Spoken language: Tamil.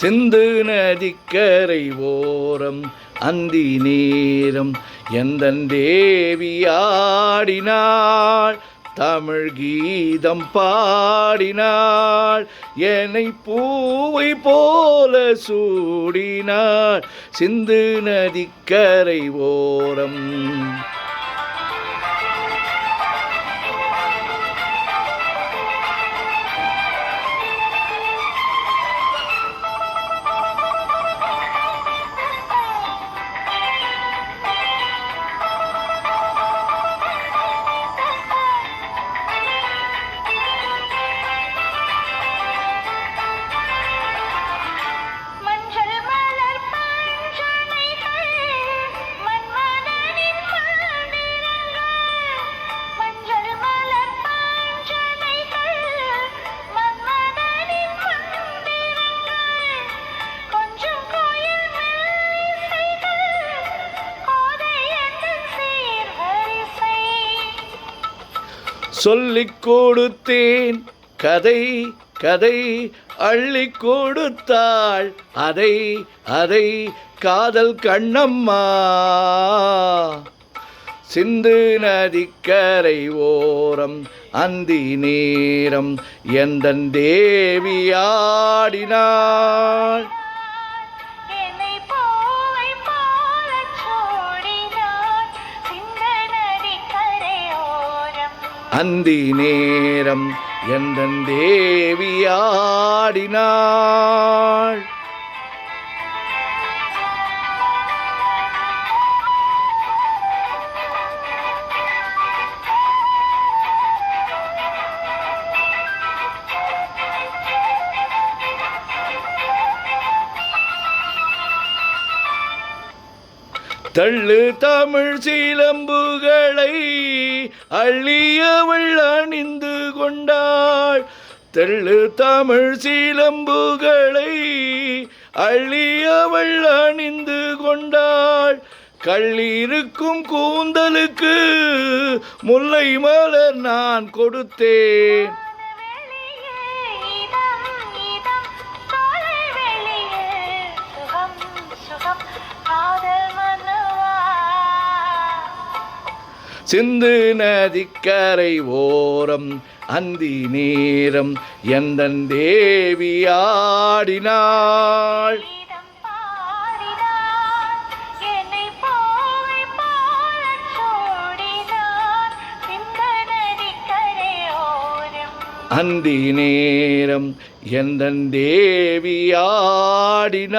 சிந்து நதிக்கரை ஓரம் அந்தி நேரம் எந்தன் தேவி ஆடினாள் தமிழ் கீதம் பாடினாள் என்னை பூவை போல சூடினாள் சிந்து நதிக்கரை ஓரம். சொல்லிக் கொடுத்தேன் கதை கதை அள்ளி கொடுத்தாள் அதை அதை காதல் கண்ணம்மா சிந்து நதிக்கரை ஓரம் அந்தி நேரம் எந்தன் தேவி ஆடினாள் அந்தி நேரம் எந்தன் தேவி ஆடினாள். தள்ளு தமிழ் சிலம்புகளை அள்ளியவள் அணிந்து கொண்டாள் தெள்ளு தமிழ் சிலம்புகளை அள்ளியவள் அணிந்து கொண்டாள் கள்ளிருக்கும் கூந்தலுக்கு முல்லை மலர் நான் கொடுத்தேன் சிந்து நதிக்கரை ஓரம் அந்தி நேரம் எந்தன் தேவி ஆடினாள் அந்தி நேரம் எந்தன் தேவி ஆடினாள்.